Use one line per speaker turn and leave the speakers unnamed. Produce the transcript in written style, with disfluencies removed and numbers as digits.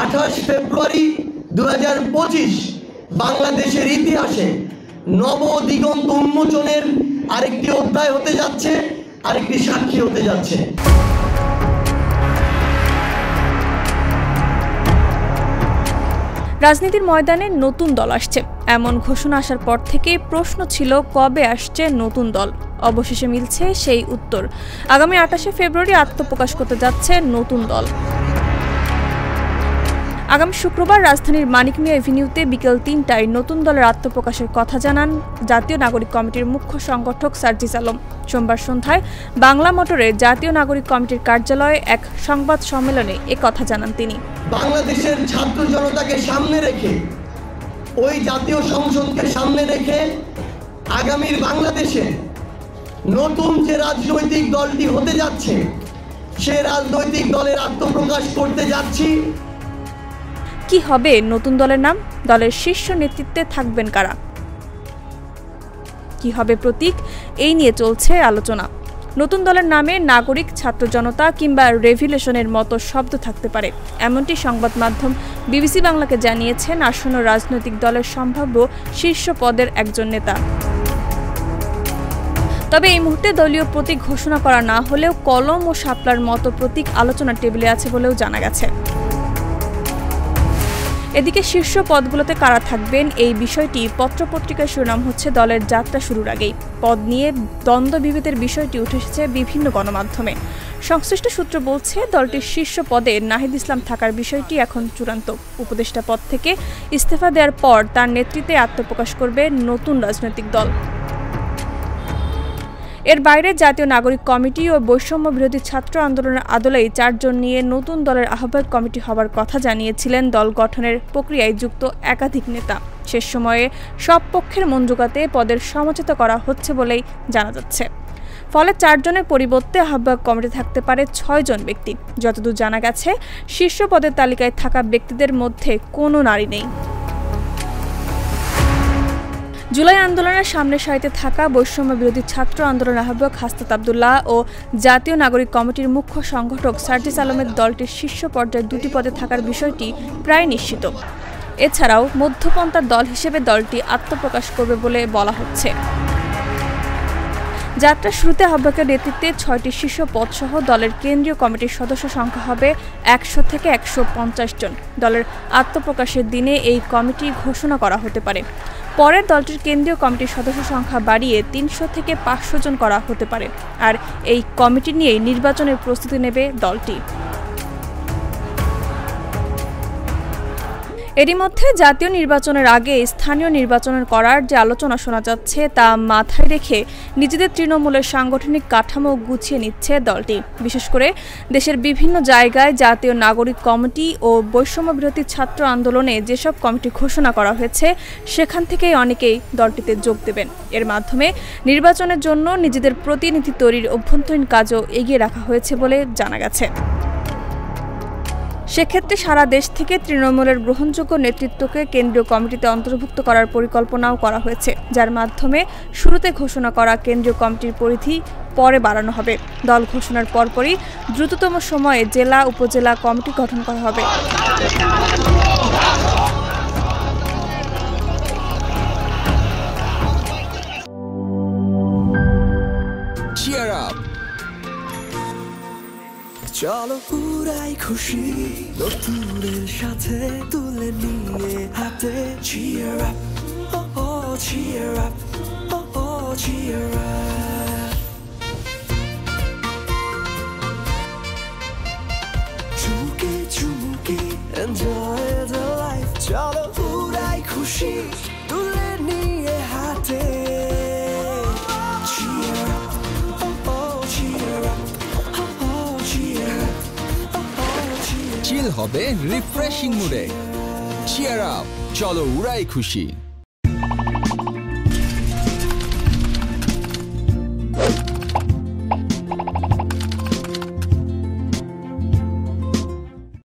28 ফেব্রুয়ারি 2025 বাংলাদেশের ইতিহাসে নবদিগন্ত উন্মোচনের আরেকটি অধ্যায় হতে যাচ্ছে, আরেকটি সাক্ষী হতে যাচ্ছে।
রাজনীতির ময়দানে নতুন দল আসছে এমন ঘোষণা আসার পর থেকে প্রশ্ন ছিল কবে আসছে নতুন দল। অবশেষে মিলছে সেই উত্তর। আগামী 28 ফেব্রুয়ারি আত্মপ্রকাশ করতে যাচ্ছে নতুন দল। আগামী শুক্রবার রাজধানীর মানিক মিয়া এভিনিউতে বিকেল ৩টায় নতুন দলের আত্মপ্রকাশের কথা জানান জাতীয় নাগরিক কমিটির মুখ্য সংগঠক সার্জিস আলম। সোমবার সন্ধ্যায় বাংলা মোটরে জাতীয় নাগরিক কমিটির কার্যালয়ে এক সংবাদ সম্মেলনে এ কথা জানান তিনি।
বাংলাদেশের ছাত্র জনতাকে সামনে রেখে, ওই জাতীয় সংসদকে সামনে রেখে আগামীর বাংলাদেশে নতুন যে রাজনৈতিক দলটি হতে যাচ্ছে, সে রাজনৈতিক দলের আত্মপ্রকাশ করতে যাচ্ছি।
কি হবে নতুন দলের নাম? দলের শীর্ষ নেতৃত্বে থাকবেন কারা? কি হবে প্রতীক? এই নিয়ে চলছে আলোচনা। নতুন দলের নামে নাগরিক, ছাত্র জনতা কিংবা রেভলিউশনের মতো শব্দ থাকতে পারে, এমনটি সংবাদ মাধ্যম বিবিসি বাংলাকে জানিয়েছেন আসন্ন রাজনৈতিক দলের সম্ভাব্য শীর্ষ পদের একজন নেতা। তবে এই মুহূর্তে দলীয় প্রতীক ঘোষণা করা না হলেও কলম ও শাপলার মতো প্রতীক আলোচনার টেবিলে আছে বলেও জানা গেছে। এদিকে শীর্ষ পদগুলোতে কারা থাকবেন এই বিষয়টি পত্রপত্রিকায় শিরোনাম হচ্ছে দলের যাত্রা শুরুর আগেই। পদ নিয়ে দ্বন্দ্ব বিভেদের বিষয়টি উঠে এসেছে বিভিন্ন গণমাধ্যমে। সংশ্লিষ্ট সূত্র বলছে দলটির শীর্ষ পদে নাহিদ ইসলাম থাকার বিষয়টি এখন চূড়ান্ত। উপদেষ্টা পদ থেকে ইস্তফা দেওয়ার পর তার নেতৃত্বে আত্মপ্রকাশ করবে নতুন রাজনৈতিক দল। এর বাইরে জাতীয় নাগরিক কমিটি ও বৈষম্য বিরোধী ছাত্র আন্দোলনের আদলেই 4 জন নিয়ে নতুন দলের আহ্বায়ক কমিটি হবার কথা জানিয়েছিলেন দল গঠনের প্রক্রিয়ায় যুক্ত একাধিক নেতা। শেষ সময়ে সব পক্ষের মন জোগাতে পদের সমঝোতা করা হচ্ছে বলেই জানা যাচ্ছে। ফলে 4 জনের পরিবর্তে আহ্বায়ক কমিটি থাকতে পারে 6 জন ব্যক্তি। যতদূর জানা গেছে, শীর্ষ পদের তালিকায় থাকা ব্যক্তিদের মধ্যে কোনো নারী নেই। জুলাই আন্দোলনের সামনের সারিতে থাকা বৈষম্য বিরোধী ছাত্র আন্দোলন আহ্বায়ক হাসনাত আব্দুল্লাহ ও জাতীয় নাগরিক কমিটির মুখ্য সংগঠক সার্জিস আলমের দলটির শীর্ষ পর্যায়ে 2টি পদে থাকার বিষয়টি প্রায় নিশ্চিত। এছাড়াও মধ্যপন্থার দল হিসেবে দলটি আত্মপ্রকাশ করবে বলে বলা হচ্ছে। যাত্রা শুরুতে আহ্বায়কের নেতৃত্বে 6টি শীর্ষ পদসহ দলের কেন্দ্রীয় কমিটির সদস্য সংখ্যা হবে 100 থেকে 150 জন। দলের আত্মপ্রকাশের দিনে এই কমিটি ঘোষণা করা হতে পারে। পরে দলটির কেন্দ্রীয় কমিটির সদস্য সংখ্যা বাড়িয়ে 300 থেকে 500 জন করা হতে পারে। আর এই কমিটি নিয়েই নির্বাচনের প্রস্তুতি নেবে দলটি। এরই মধ্যে জাতীয় নির্বাচনের আগে স্থানীয় নির্বাচনের করার যে আলোচনা শোনা যাচ্ছে তা মাথায় রেখে নিজেদের তৃণমূলের সাংগঠনিক কাঠামো গুছিয়ে নিচ্ছে দলটি। বিশেষ করে দেশের বিভিন্ন জায়গায় জাতীয় নাগরিক কমিটি ও বৈষম্য বিরোধী ছাত্র আন্দোলনে যেসব কমিটি ঘোষণা করা হয়েছে, সেখান থেকেই অনেকেই দলটিতে যোগ দেবেন। এর মাধ্যমে নির্বাচনের জন্য নিজেদের প্রতিনিধি তৈরির অভ্যন্তরীণ কাজও এগিয়ে রাখা হয়েছে বলে জানা গেছে। সেক্ষেত্রে সারা দেশ থেকে তৃণমূলের গ্রহণযোগ্য নেতৃত্বকে কেন্দ্রীয় কমিটিতে অন্তর্ভুক্ত করার পরিকল্পনাও করা হয়েছে, যার মাধ্যমে শুরুতে ঘোষণা করা কেন্দ্রীয় কমিটির পরিধি পরে বাড়ানো হবে। দল ঘোষণার পরপরই দ্রুততম সময়ে জেলা উপজেলা কমিটি গঠন করা হবে।
চলো পুরাই খুশি নতুনের সাথে তুলে নিয়ে হাতে cheer up, oh oh cheer up, oh oh cheer up. চুমুকে চুমুকে enjoy the life. চলো পুরাই খুশি তুলে নিয়ে হাতে cheer up, oh oh cheer up.
চিল হবে রিফ্রেশিং মুডে। চিয়ার আপ, চলো উড়াই খুশি।